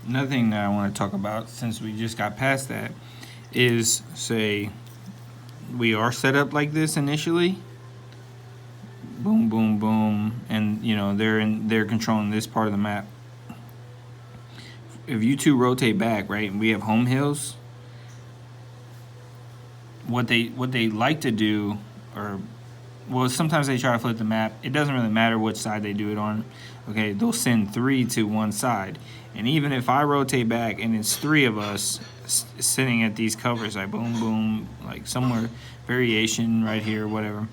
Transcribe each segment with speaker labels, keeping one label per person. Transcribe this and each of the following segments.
Speaker 1: Another thing that I want to talk about, since we just got past that, is say we are set up like this initially. Boom, boom, boom, and they're controlling this part of the map. If you two rotate back, right, and we have home hills, what they like to do, or well, sometimes they try to flip the map. It doesn't really matter which side they do it on. Okay, they'll send three to one side, and even if I rotate back and it's three of us sitting at these covers, like boom, boom, like somewhere variation right here, whatever.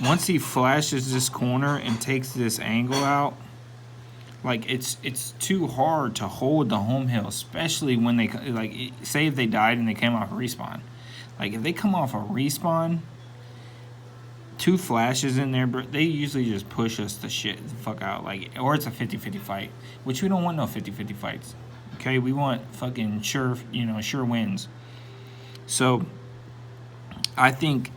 Speaker 1: Once he flashes this corner and takes this angle out, like it's too hard to hold the home hill, especially when they like say if they died and they came off a respawn. Like if they come off a respawn, two flashes in there, they usually just push us the fuck out. Like, or it's a 50-50 fight, which we don't want no 50-50 fights. Okay, we want fucking sure wins. So I think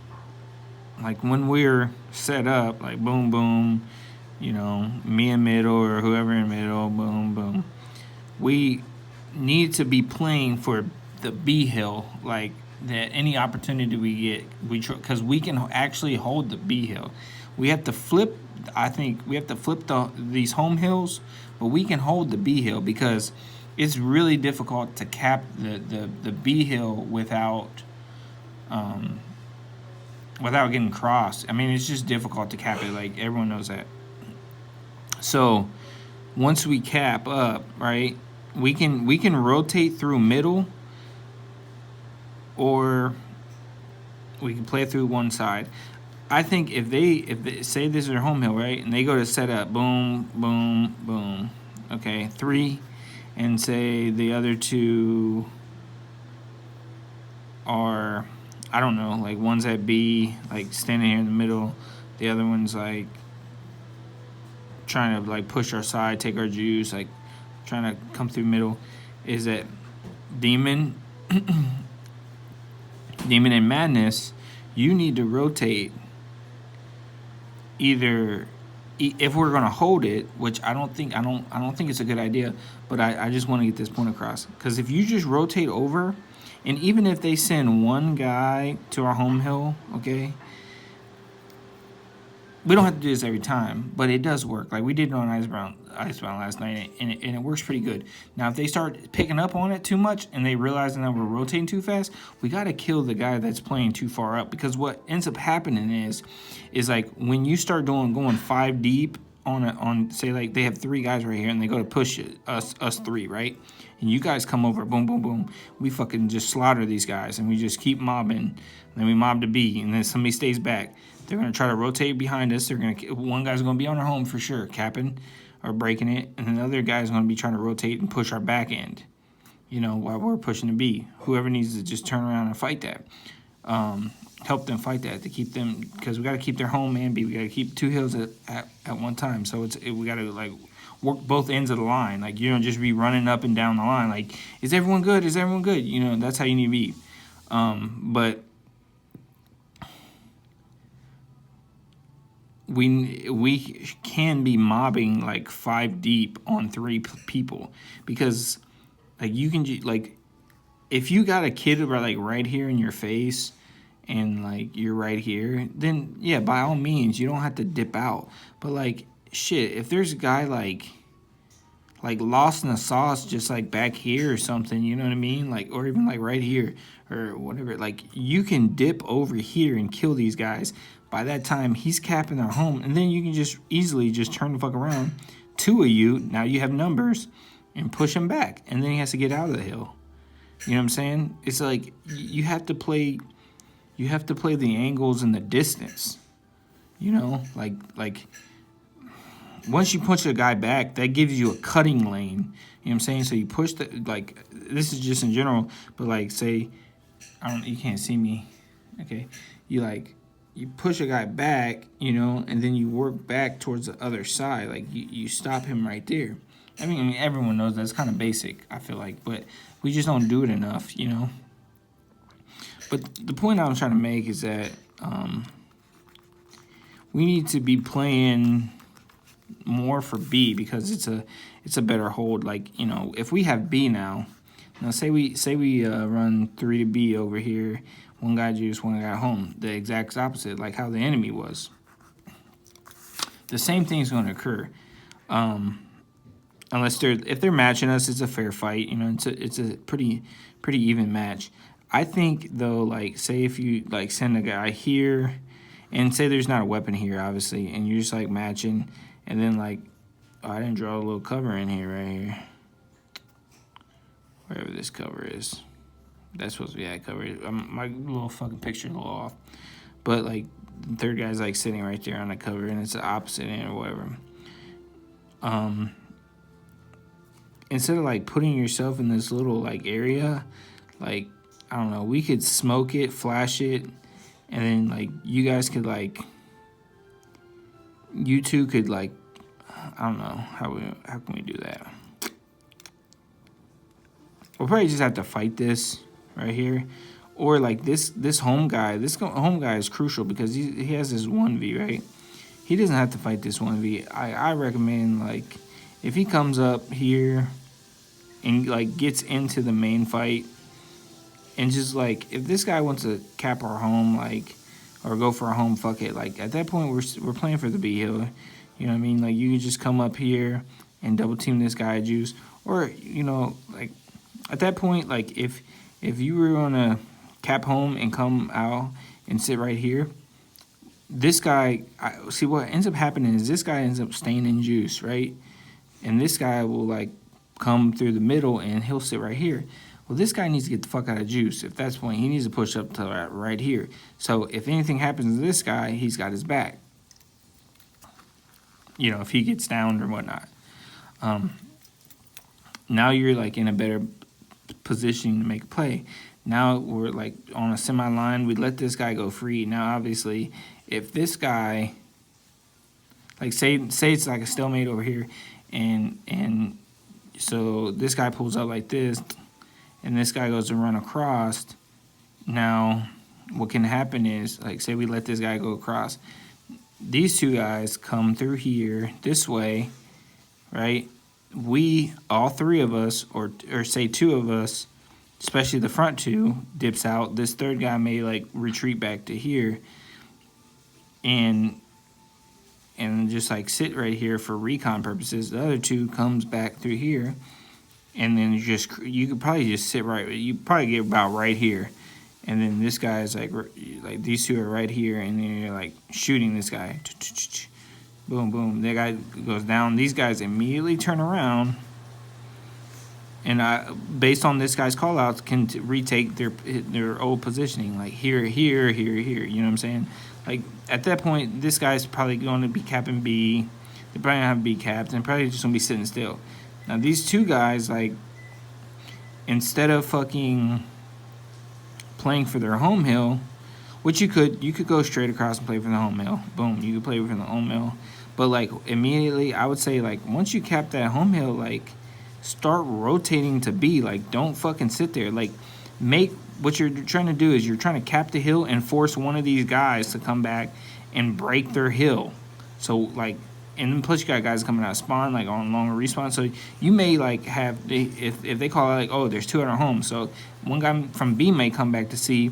Speaker 1: like when we're set up, like boom boom, me in middle or whoever in middle, boom boom, we need to be playing for the B hill, like that any opportunity we get, because we can actually hold the B hill. We have to flip. I think we have to flip these home hills, but we can hold the B hill because it's really difficult to cap the B hill without getting crossed. I mean, it's just difficult to cap it. Like everyone knows that. So once we cap up, right, we can rotate through middle, or we can play through one side. I think if they say this is their home hill, right, and they go to set up, boom, boom, boom, okay, three, and say the other two are, I don't know, like one's at B, like standing here in the middle, the other one's like trying to like push our side, take our juice, like trying to come through middle, is that Demon and Madness, you need to rotate either if we're gonna hold it, which I don't think it's a good idea, but I just want to get this point across. Because if you just rotate over, and even if they send one guy to our home hill, okay, we don't have to do this every time, but it does work. Like we did it on Icebound last night, and it works pretty good. Now, if they start picking up on it too much and they realize that we're rotating too fast, we got to kill the guy that's playing too far up. Because what ends up happening is like when you start going 5 deep on say like they have 3 guys right here and they go to push us 3, right? And you guys come over, boom, boom, boom. We fucking just slaughter these guys, and we just keep mobbing. And then we mob to B, and then somebody stays back. They're gonna try to rotate behind us. One guy's gonna be on our home for sure, capping or breaking it, and then the other guy's gonna be trying to rotate and push our back end. While we're pushing the B. Whoever needs to just turn around and fight that. Help them fight that to keep them, because we got to keep their home and B. We got to keep 2 hills at one time. So we got to like work both ends of the line. Like just be running up and down the line. Like, is everyone good? Is everyone good? That's how you need to be. But we can be mobbing like 5 deep on 3 people, because like you can like if you got a kid like right here in your face and like you're right here, then yeah, by all means you don't have to dip out. But like shit, if there's a guy like lost in the sauce just like back here or something, you know what I mean? Like, or even like right here or whatever, like you can dip over here and kill these guys. By that time he's capping their home, and then you can just easily just turn the fuck around. 2 of you, now you have numbers, and push him back, and then he has to get out of the hill. You know what I'm saying? It's like you have to play the angles and the distance. Like once you push a guy back, that gives you a cutting lane. You know what I'm saying? So you push like this is just in general, but like say you can't see me. Okay. You push a guy back, and then you work back towards the other side. Like you stop him right there. I mean, everyone knows that's kind of basic, I feel like, but we just don't do it enough, But the point I was trying to make is that we need to be playing more for B because it's a better hold. Like, you know, if we have B now say we run 3 to B over here, one guy juice, one guy home, the exact opposite, like how the enemy was. The same thing is going to occur, unless if they're matching us, it's a fair fight. You know, it's a pretty even match. I think though, like say if you like send a guy here, and say there's not a weapon here, obviously, and you're just like matching, and then like, oh, I didn't draw a little cover in here right here, wherever this cover is. That's supposed to be that cover. My little fucking picture's a little off, but like the third guy's like sitting right there on the cover, and it's the opposite end or whatever. Instead of like putting yourself in this little like area, like I don't know, we could smoke it, flash it, and then like you guys could like, you two could like, I don't know how can we do that. We'll probably just have to fight this right here, or like this home guy. This home guy is crucial because he has this 1v, right? He doesn't have to fight this 1v. I recommend like if he comes up here and like gets into the main fight, and just like if this guy wants to cap our home, like, or go for a home, fuck it. Like at that point we're playing for the B hill. You know what I mean? Like you can just come up here and double team this guy juice, or you know, like at that point, like if you were gonna cap home and come out and sit right here, this guy, see what ends up happening is this guy ends up staying in juice, right? And this guy will like come through the middle and he'll sit right here. Well, this guy needs to get the fuck out of juice. If that's the point, he needs to push up to right here. So if anything happens to this guy, he's got his back. You know, if he gets downed or whatnot. Now you're like in a better position to make a play. Now we're like on a semi line. We let this guy go free. Now obviously, if this guy, like say it's like a stalemate over here, and so this guy pulls up like this, and this guy goes to run across. Now what can happen is, like say we let this guy go across, these two guys come through here this way, right? We, all three of us, or say two of us, especially the front two, dips out. This third guy may like retreat back to here and just like sit right here for recon purposes. The other two comes back through here, and then you could probably just sit right. You probably get about right here, and then this guy is like these two are right here, and then you're like shooting this guy. Boom, boom. That guy goes down. These guys immediately turn around, and based on this guy's callouts, can retake their old positioning, like here, here, here, here. You know what I'm saying? Like at that point, this guy's probably going to be capping B. They're probably gonna have B capped, and probably just gonna be sitting still. Now these two guys, like, instead of fucking playing for their home hill, which you could go straight across and play for the home hill. Boom, you could play for the home hill. But like immediately, I would say like once you cap that home hill, like start rotating to B. Like don't fucking sit there. Like make what you're trying to do is you're trying to cap the hill and force one of these guys to come back and break their hill. So like, and then plus you got guys coming out of spawn like on longer respawn. So you may like have if they call it like, oh, there's two at our home. So one guy from B may come back to C,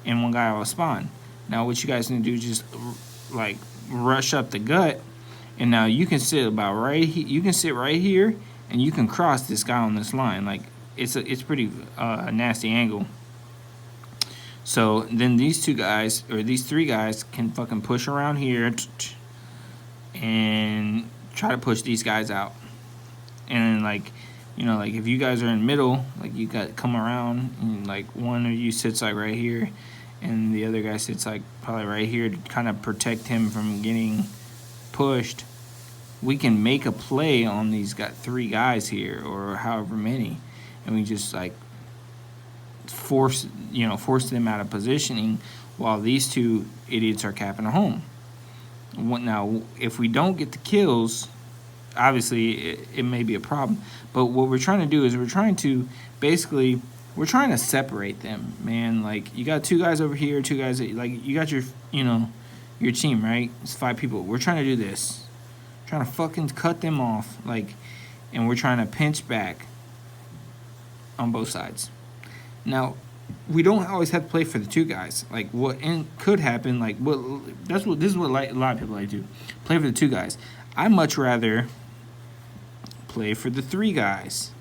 Speaker 1: and one guy will spawn. Now what you guys need to do is just like rush up the gut, and now you can sit about right here. You can sit right here, and you can cross this guy on this line. Like it's pretty nasty angle. So then these two guys or these three guys can fucking push around here and try to push these guys out. And like, you know, like if you guys are in the middle, like you got come around and like one of you sits like right here, and the other guy sits like probably right here to kind of protect him from getting pushed. We can make a play on these three guys here or however many, and we just like force them out of positioning while these two idiots are capping a home. Now, if we don't get the kills, obviously it may be a problem. But what we're trying to do is we're trying to separate them, man. Like you got two guys over here, two guys like you got your team, right? It's 5 people. We're trying to do this. trying to fucking cut them off, like, and we're trying to pinch back on both sides. Now, we don't always have to play for the two guys. Like, what could happen, like, this is what a lot of people like to do. Play for the two guys. I much rather play for the three guys.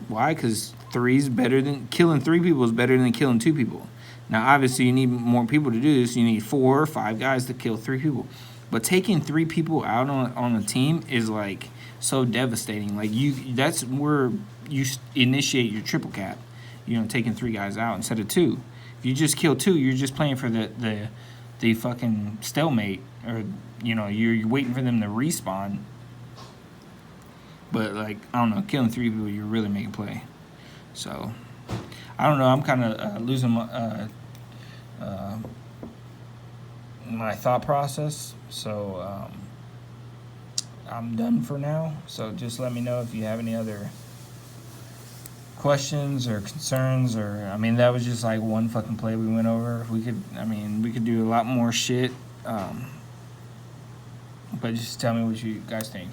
Speaker 1: Why? Because killing 3 people is better than killing 2 people. Now, obviously, you need more people to do this. You need 4 or 5 guys to kill 3 people. But taking 3 people out on a team is, like, so devastating. Like, that's where you initiate your triple cap. You know, taking 3 guys out instead of 2. If you just kill 2, you're just playing for the fucking stalemate. Or, you know, you're waiting for them to respawn. But, like, I don't know, killing 3 people, you're really making play. So, I don't know. I'm kind of losing my thought process. So, I'm done for now. So, just let me know if you have any other questions or concerns. Or, I mean, that was just like one fucking play we went over. We could do a lot more shit. But just tell me what you guys think.